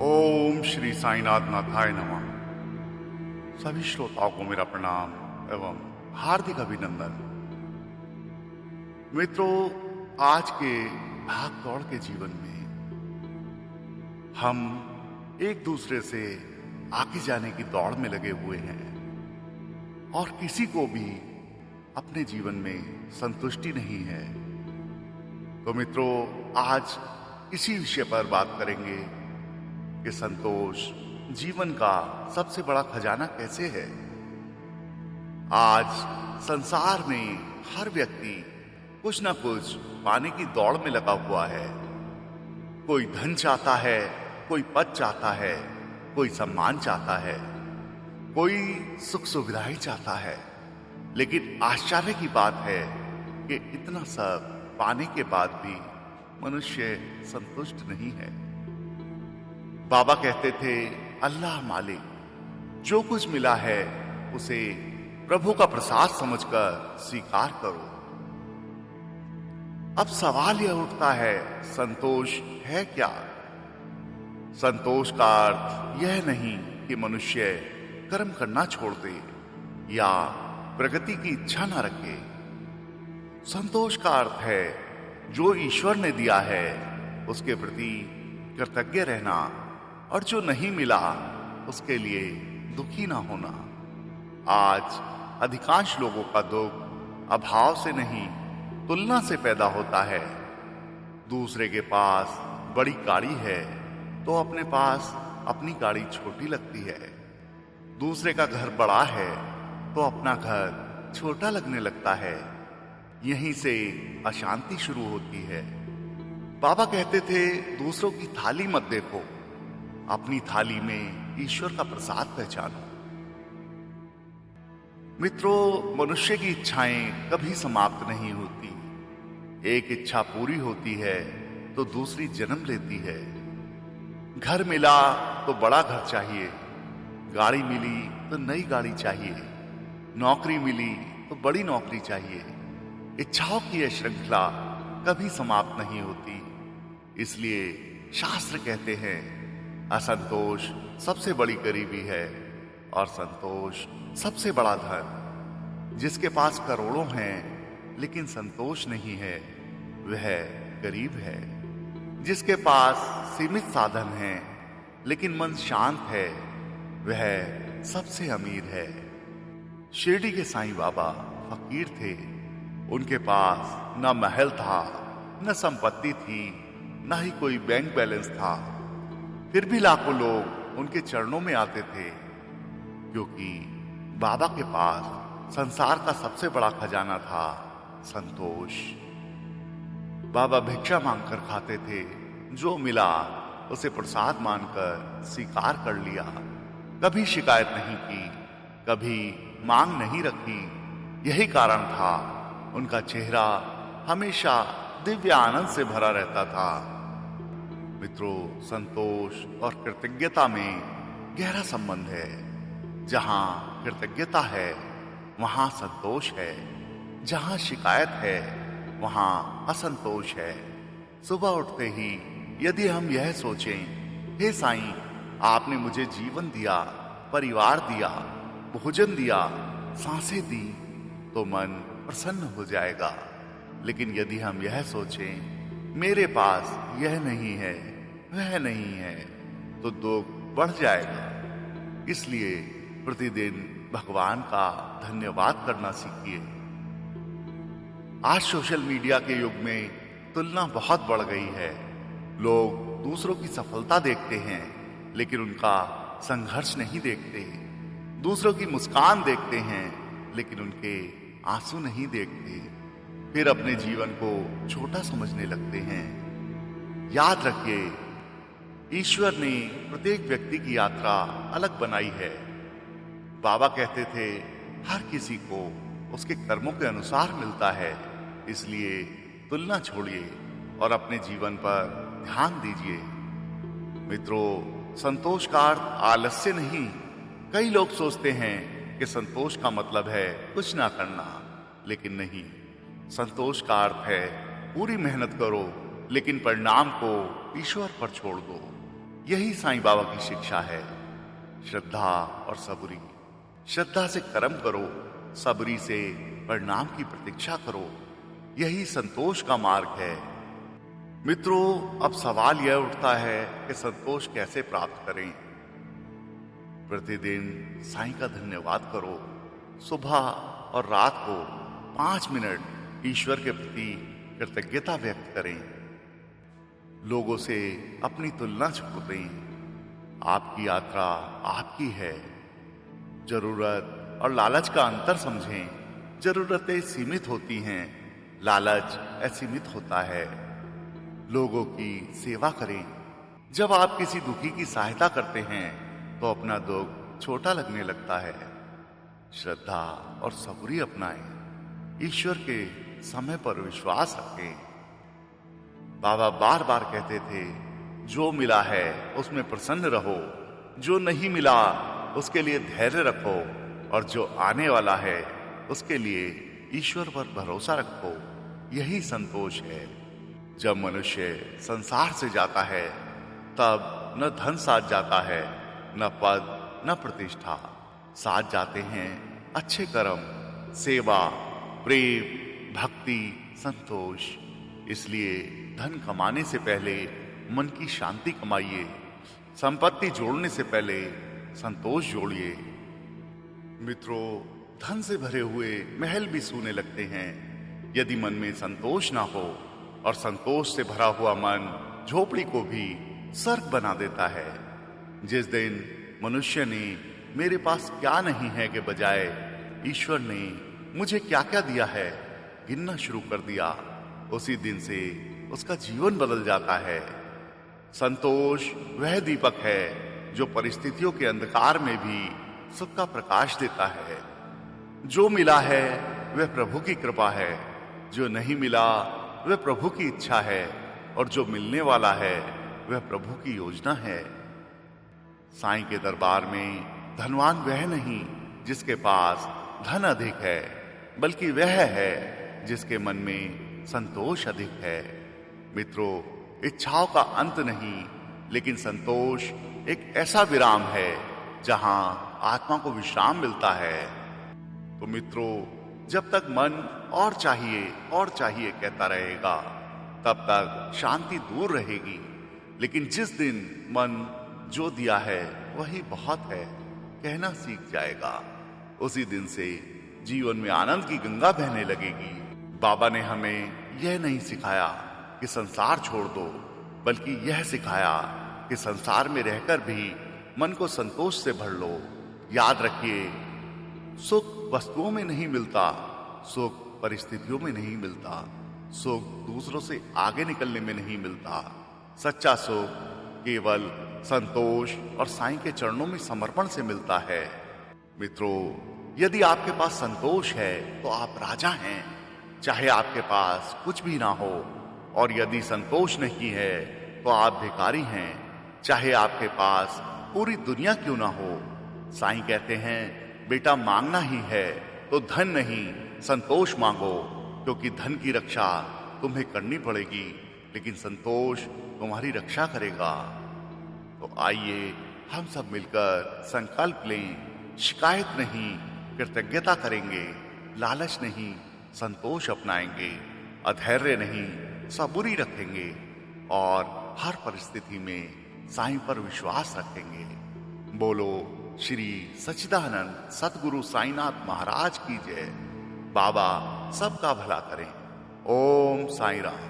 ओम श्री साईनाथ नाथाय नमः। सभी श्रोताओं को मेरा प्रणाम एवं हार्दिक अभिनंदन। मित्रों, आज के भाग दौड़ के जीवन में हम एक दूसरे से आगे जाने की दौड़ में लगे हुए हैं और किसी को भी अपने जीवन में संतुष्टि नहीं है। तो मित्रों, आज इसी विषय पर बात करेंगे कि संतोष जीवन का सबसे बड़ा खजाना कैसे है। आज संसार में हर व्यक्ति कुछ ना कुछ पाने की दौड़ में लगा हुआ है। कोई धन चाहता है, कोई पद चाहता है, कोई सम्मान चाहता है, कोई सुख सुविधाएं चाहता है। लेकिन आश्चर्य की बात है कि इतना सब पाने के बाद भी मनुष्य संतुष्ट नहीं है। बाबा कहते थे, अल्लाह मालिक, जो कुछ मिला है उसे प्रभु का प्रसाद समझकर स्वीकार करो। अब सवाल यह उठता है, संतोष है क्या? संतोष का अर्थ यह नहीं कि मनुष्य कर्म करना छोड़ दे या प्रगति की इच्छा न रखे। संतोष का अर्थ है जो ईश्वर ने दिया है उसके प्रति कृतज्ञ रहना और जो नहीं मिला उसके लिए दुखी ना होना। आज अधिकांश लोगों का दुख अभाव से नहीं, तुलना से पैदा होता है। दूसरे के पास बड़ी गाड़ी है तो अपने पास अपनी गाड़ी छोटी लगती है। दूसरे का घर बड़ा है तो अपना घर छोटा लगने लगता है। यहीं से अशांति शुरू होती है। बाबा कहते थे, दूसरों की थाली मत देखो, अपनी थाली में ईश्वर का प्रसाद पहचानो। मित्रों, मनुष्य की इच्छाएं कभी समाप्त नहीं होती। एक इच्छा पूरी होती है तो दूसरी जन्म लेती है। घर मिला तो बड़ा घर चाहिए, गाड़ी मिली तो नई गाड़ी चाहिए, नौकरी मिली तो बड़ी नौकरी चाहिए। इच्छाओं की यह श्रृंखला कभी समाप्त नहीं होती। इसलिए शास्त्र कहते हैं, असंतोष सबसे बड़ी गरीबी है और संतोष सबसे बड़ा धन। जिसके पास करोड़ों हैं लेकिन संतोष नहीं है, वह गरीब है। जिसके पास सीमित साधन हैं लेकिन मन शांत है, वह सबसे अमीर है। शिरडी के साईं बाबा फकीर थे। उनके पास न महल था, न संपत्ति थी, न ही कोई बैंक बैलेंस था। फिर भी लाखों लोग उनके चरणों में आते थे, क्योंकि बाबा के पास संसार का सबसे बड़ा खजाना था, संतोष। बाबा भिक्षा मांगकर खाते थे, जो मिला उसे प्रसाद मानकर स्वीकार कर लिया। कभी शिकायत नहीं की, कभी मांग नहीं रखी। यही कारण था उनका चेहरा हमेशा दिव्य आनंद से भरा रहता था। मित्रों, संतोष और कृतज्ञता में गहरा संबंध है। जहां कृतज्ञता है वहां संतोष है, जहां शिकायत है वहां असंतोष है। सुबह उठते ही यदि हम यह सोचें, हे साईं, आपने मुझे जीवन दिया, परिवार दिया, भोजन दिया, सांसें दी, तो मन प्रसन्न हो जाएगा। लेकिन यदि हम यह सोचें, मेरे पास यह नहीं है, वह नहीं है, तो दुख बढ़ जाएगा। इसलिए प्रतिदिन भगवान का धन्यवाद करना सीखिए। आज सोशल मीडिया के युग में तुलना बहुत बढ़ गई है। लोग दूसरों की सफलता देखते हैं लेकिन उनका संघर्ष नहीं देखते। दूसरों की मुस्कान देखते हैं लेकिन उनके आंसू नहीं देखते। फिर अपने जीवन को छोटा समझने लगते हैं। याद रखिए, ईश्वर ने प्रत्येक व्यक्ति की यात्रा अलग बनाई है। बाबा कहते थे, हर किसी को उसके कर्मों के अनुसार मिलता है। इसलिए तुलना छोड़िए और अपने जीवन पर ध्यान दीजिए। मित्रों, संतोष का अर्थ आलस्य नहीं। कई लोग सोचते हैं कि संतोष का मतलब है कुछ ना करना, लेकिन नहीं। संतोष का अर्थ है पूरी मेहनत करो लेकिन परिणाम को ईश्वर पर छोड़ दो। यही साईं बाबा की शिक्षा है। श्रद्धा और सबूरी। श्रद्धा से कर्म करो, सबूरी से परिणाम की प्रतीक्षा करो, यही संतोष का मार्ग है। मित्रों, अब सवाल यह उठता है कि संतोष कैसे प्राप्त करें। प्रतिदिन साईं का धन्यवाद करो। सुबह और रात को 5 मिनट ईश्वर के प्रति कृतज्ञता व्यक्त करें। लोगों से अपनी तुलना छोड़ दें। आपकी यात्रा आपकी है। जरूरत और लालच का अंतर समझें। जरूरतें सीमित होती हैं, लालच असीमित होता है। लोगों की सेवा करें। जब आप किसी दुखी की सहायता करते हैं तो अपना दुख छोटा लगने लगता है। श्रद्धा और सबूरी अपनाएं। ईश्वर के समय पर विश्वास रखें। बाबा बार बार कहते थे, जो मिला है उसमें प्रसन्न रहो, जो नहीं मिला उसके लिए धैर्य रखो, और जो आने वाला है उसके लिए ईश्वर पर भरोसा रखो, यही संतोष है। जब मनुष्य संसार से जाता है तब न धन साथ जाता है, न पद न प्रतिष्ठा। साथ जाते हैं अच्छे कर्म, सेवा, प्रेम, भक्ति, संतोष। इसलिए धन कमाने से पहले मन की शांति कमाइए। संपत्ति जोड़ने से पहले संतोष जोड़िए। मित्रों, धन से भरे हुए महल भी सूने लगते हैं यदि मन में संतोष ना हो, और संतोष से भरा हुआ मन झोपड़ी को भी स्वर्ग बना देता है। जिस दिन मनुष्य ने मेरे पास क्या नहीं है के बजाय ईश्वर ने मुझे क्या क्या दिया है गिनना शुरू कर दिया, उसी दिन से उसका जीवन बदल जाता है। संतोष वह दीपक है जो परिस्थितियों के अंधकार में भी सुख का प्रकाश देता है। जो मिला है वह प्रभु की कृपा है, जो नहीं मिला वह प्रभु की इच्छा है, और जो मिलने वाला है वह प्रभु की योजना है। साईं के दरबार में धनवान वह नहीं जिसके पास धन अधिक है, बल्कि वह है जिसके मन में संतोष अधिक है। मित्रों, इच्छाओं का अंत नहीं, लेकिन संतोष एक ऐसा विराम है जहां आत्मा को विश्राम मिलता है। तो मित्रों, जब तक मन और चाहिए कहता रहेगा, तब तक शांति दूर रहेगी। लेकिन जिस दिन मन जो दिया है वही बहुत है कहना सीख जाएगा, उसी दिन से जीवन में आनंद की गंगा बहने लगेगी। बाबा ने हमें यह नहीं सिखाया कि संसार छोड़ दो, बल्कि यह सिखाया कि संसार में रहकर भी मन को संतोष से भर लो। याद रखिए, सुख वस्तुओं में नहीं मिलता, सुख परिस्थितियों में नहीं मिलता, सुख दूसरों से आगे निकलने में नहीं मिलता। सच्चा सुख केवल संतोष और साईं के चरणों में समर्पण से मिलता है। मित्रों, यदि आपके पास संतोष है तो आप राजा हैं, चाहे आपके पास कुछ भी ना हो। और यदि संतोष नहीं है तो आप भिखारी हैं, चाहे आपके पास पूरी दुनिया क्यों ना हो। साईं कहते हैं, बेटा मांगना ही है तो धन नहीं संतोष मांगो, क्योंकि धन की रक्षा तुम्हें करनी पड़ेगी, लेकिन संतोष तुम्हारी रक्षा करेगा। तो आइए हम सब मिलकर संकल्प लें, शिकायत नहीं कृतज्ञता करेंगे, लालच नहीं संतोष अपनाएंगे, अधैर्य नहीं सबूरी रखेंगे, और हर परिस्थिति में साईं पर विश्वास रखेंगे। बोलो श्री सच्चिदानंद सतगुरु साईनाथ महाराज की जय। बाबा सबका भला करें। ओम साईं राम।